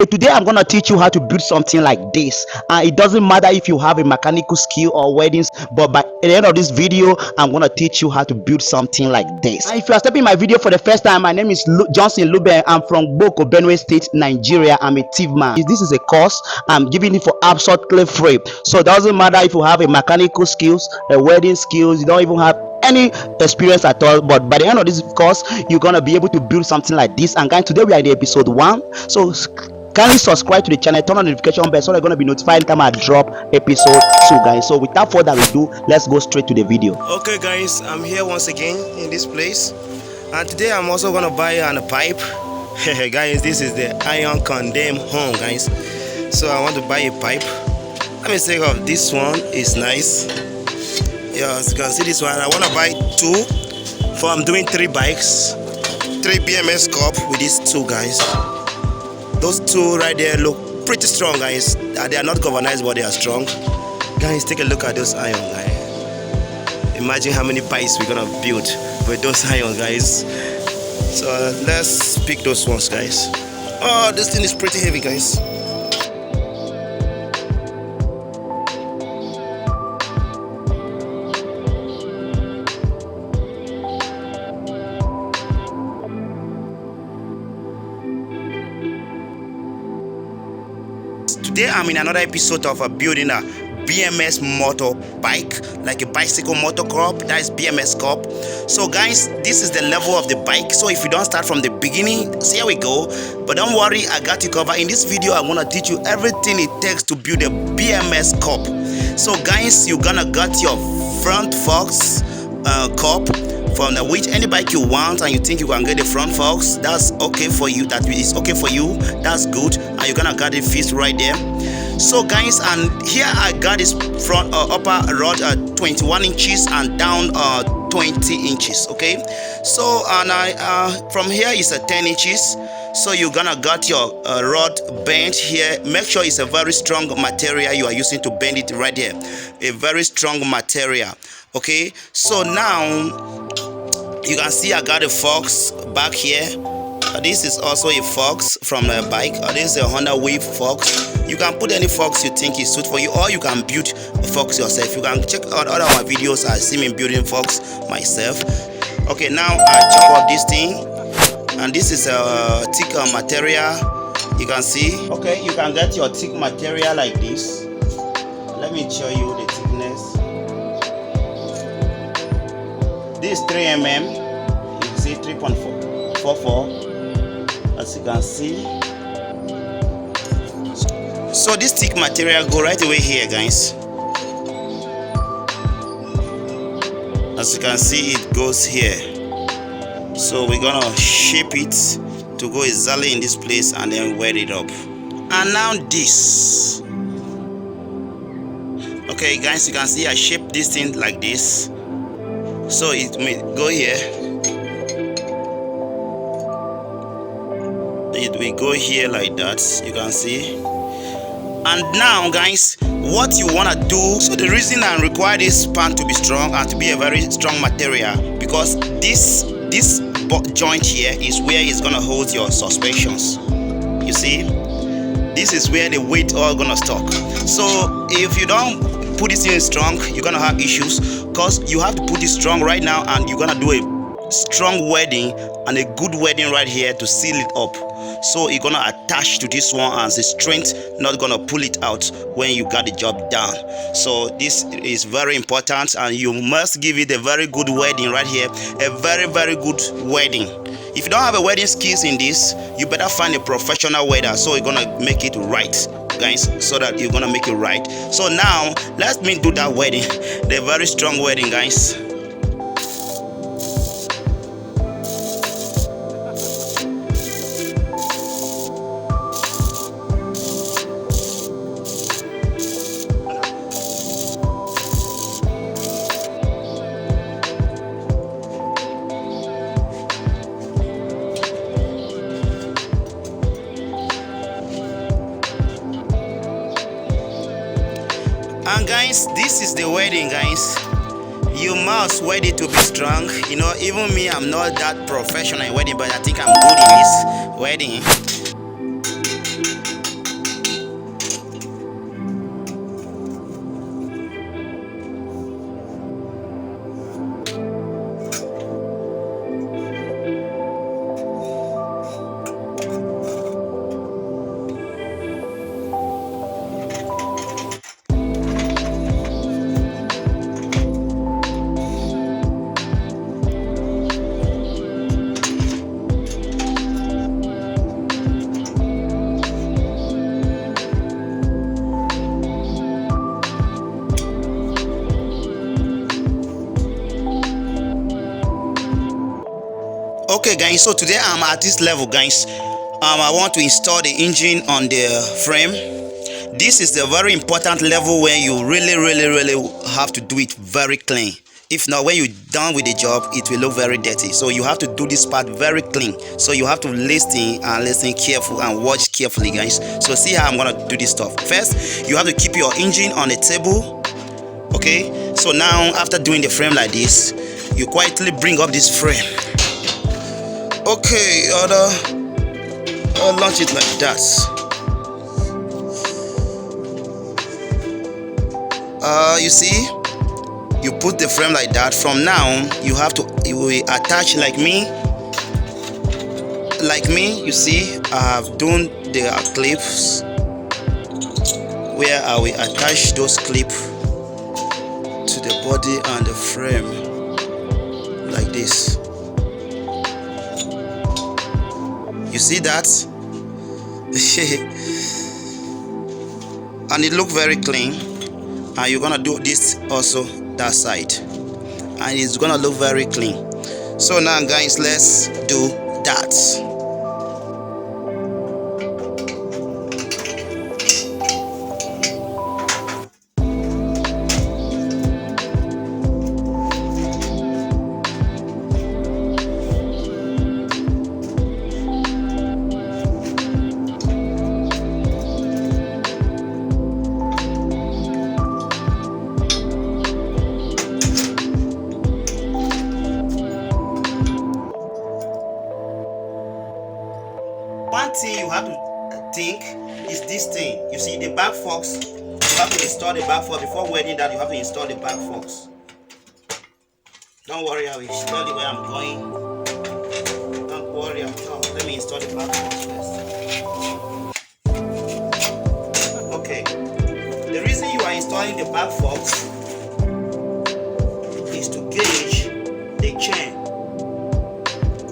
So today I'm gonna teach you how to build something like this. It doesn't matter if you have a mechanical skill or weddings, but by the end of this video, I'm gonna teach you how to build something like this. And if you are stepping my video for the first time, my name is Johnson Lubem. I'm from Boko, Benue State, Nigeria. I'm a thief man. This is a course I'm giving it for absolutely free. So it doesn't matter if you have a mechanical skills, a wedding skills, you don't even have any experience at all, but by the end of this course you're gonna be able to build something like this. And guys, today we are in episode 1, so kindly subscribe to the channel, turn on the notification bell so you're going to be notified anytime I drop episode 2, guys. So without further ado, let's go straight to the video. Okay guys, I'm here once again in this place, and today I'm also gonna buy a pipe. Guys, this is the iron condemn home, guys. So I want to buy a pipe. Let me say of this one is nice. Yeah, as you can see this one, I want to buy 2 for I'm doing 3 bikes, 3 BMX CUB with these 2 guys. Those 2 right there look pretty strong, guys. They are not galvanized, but they are strong. Guys, take a look at those iron, guys. Imagine how many pipes we're gonna build with those iron, guys. So let's pick those ones, guys. Oh, this thing is pretty heavy, guys. Today I'm in another episode of building a BMX motorbike, like a bicycle motor club. That is BMX CUB. So guys, this is the level of the bike. So if you don't start from the beginning, so here we go. But don't worry, I got you covered. In this video, I want to teach you everything it takes to build a BMX CUB. So guys, you're gonna get your front forks CUB from the which any bike you want, and you think you can get the front forks, that's okay for you. That is okay for you, that's good, and you're gonna get it fixed right there. So guys, and here I got this front upper rod 21 inches and down 20 inches. Okay, so and I from here is 10 inches. So you're gonna get your rod bent here. Make sure it's a very strong material you are using to bend it right there, a very strong material. Okay, so now you can see I got a forks back here. This is also a forks from a bike. This is a Honda Wave forks. You can put any forks you think is suit for you, or you can build a forks yourself. You can check out all of my videos. I see me building forks myself. Okay, now I chop up this thing, and this is a thick material. You can see. Okay, you can get your thick material like this. Let me show you the thickness. This is 3 mm. You can see 3.44. As you can see. So this thick material go right away here, guys. As you can see, it goes here. So we're gonna shape it to go exactly in this place and then weld it up. And now this. Okay guys, you can see I shaped this thing like this. So it may go here. It will go here like that, you can see. And now guys, what you want to do, so the reason I require this span to be strong and to be a very strong material, because this joint here is where it's gonna hold your suspensions. You see, this is where the weight all gonna stock. So if you don't put this in strong, you're gonna have issues, because you have to put it strong right now, and you're gonna do a strong welding and a good welding right here to seal it up. So you're gonna attach to this one, and the strength not gonna pull it out when you got the job done. So this is very important, and you must give it a very good welding right here, a very good welding. If you don't have a welding skills in this, you better find a professional welder, so you're gonna make it right, guys, so that you're gonna make it right. So now let me do that welding, the very strong welding, guys. And guys, this is the wedding, guys. You must weld it to be strong. You know, even me, I'm not that professional in wedding, but I think I'm good in this wedding. Okay guys, so today I'm at this level guys. I want to install the engine on the frame. This is the very important level where you really have to do it very clean. If not, when you're done with the job, it will look very dirty. So you have to do this part very clean. So you have to listen and listen careful and watch carefully guys. So see how I'm gonna do this stuff. First, you have to keep your engine on the table. Okay, so now after doing the frame like this, you quietly bring up this frame. Okay, launch it like that. You see, you put the frame like that. From now, you will attach like me. You see, I have done the clips where I will attach those clips to the body and the frame like this. You see that? And it look very clean. And you're gonna do this also that side, and it's gonna look very clean. So now guys, let's do that. One thing you have to think is this thing. You see the back forks, you have to install the back fork. Before welding that, you have to install the back forks. Don't worry, I will install it where I'm going. Don't worry at all. Let me install the back forks first. Okay. The reason you are installing the back forks is to gauge the chain,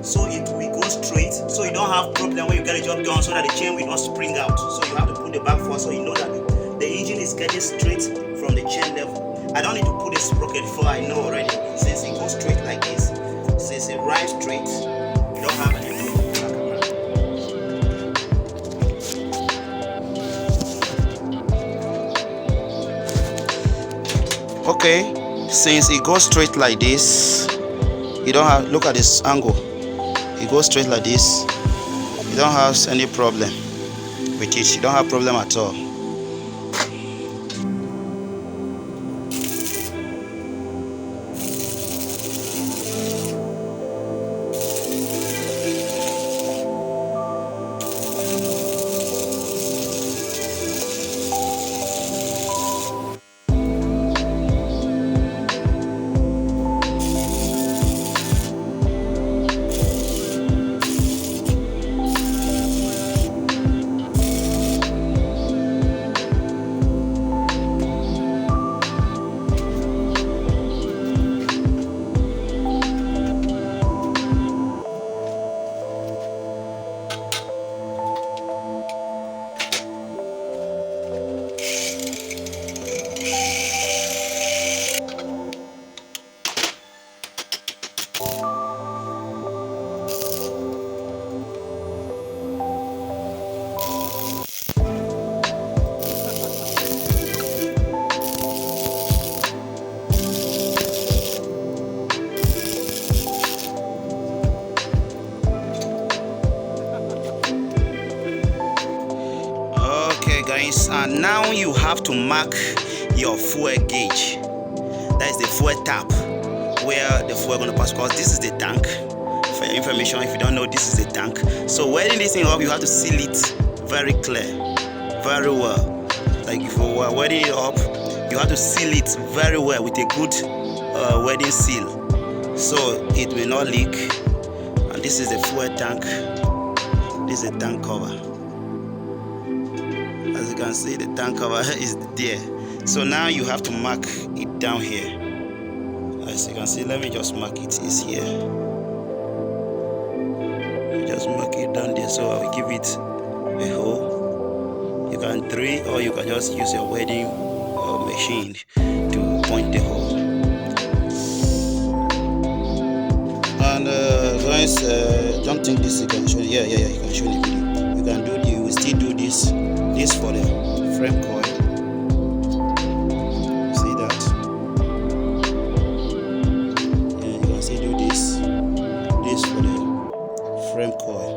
so it will go straight, so you don't have problem when you get a job done, so that the chain will not spring out. So you have to put the back fork so you know that the engine is getting straight from the chain level. I don't need to put a sprocket before I know already, since it goes straight like this. Since it rides straight, you don't have any problem. Okay, since it goes straight like this, you don't have, look at this angle. It goes straight like this. You don't have any problem with it. You don't have problem at all. Guys, and now you have to mark your fuel gauge. That is the fuel tap where the fuel gonna pass, because this is the tank. For your information, if you don't know, this is the tank. So welding this thing up, you have to seal it very clear, very well. Like if you are welding it up, you have to seal it very well with a good welding seal, so it will not leak. And this is the fuel tank. This is the tank cover. As you can see, the tank cover is there. So now you have to mark it down here. As you can see, let me just mark it. It's here. You just mark it down there. So I will give it a hole. You can drill, or you can just use your welding machine to point the hole. And guys, don't think this you can show. Yeah, you can show the video. You can do. You will still do this for the frame coil. See that? Yeah, you can still do this for the frame coil.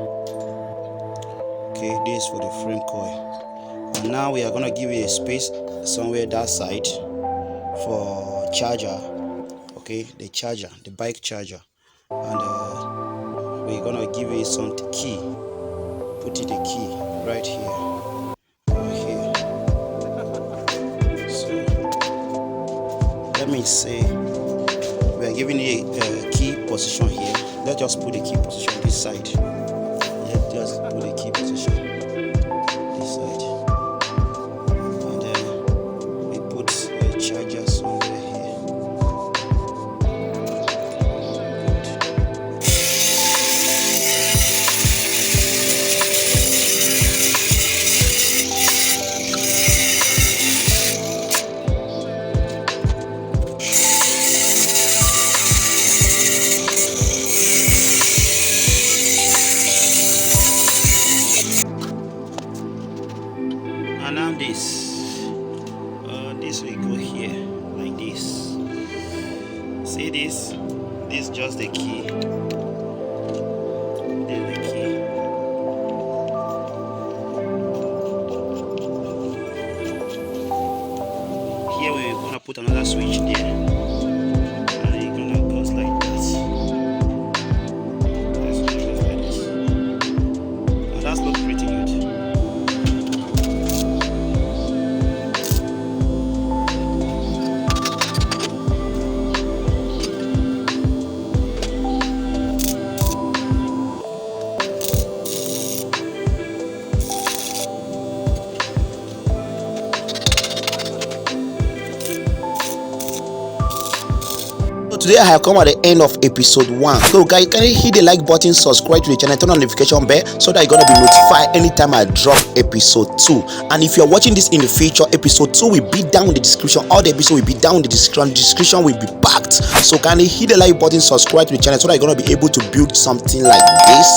Okay, this for the frame coil. And now we are gonna give it a space somewhere that side for charger. Okay, the charger, the bike charger, and we're gonna give it some key. Put it a key right here. So let me say we are giving it a key position here. Let's just put the key position this side. Let's just put the key position this side, and then we put a charger somewhere here. And now this will go here like this. See this is just the key. There's the key. Here we're gonna put another switch there, and it's gonna go like that. That's gonna go like this. And that's looks pretty good. Today I have come at the end of episode 1. So guys, can you hit the like button, subscribe to the channel, turn on the notification bell so that you're gonna be notified anytime I drop episode 2. And if you're watching this in the future, episode 2 will be down in the description. All the episodes will be down in the description will be packed. So can you hit the like button, subscribe to the channel so that you're gonna be able to build something like this.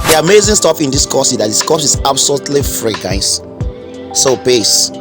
The amazing stuff in this course is that this course is absolutely free, guys. So peace.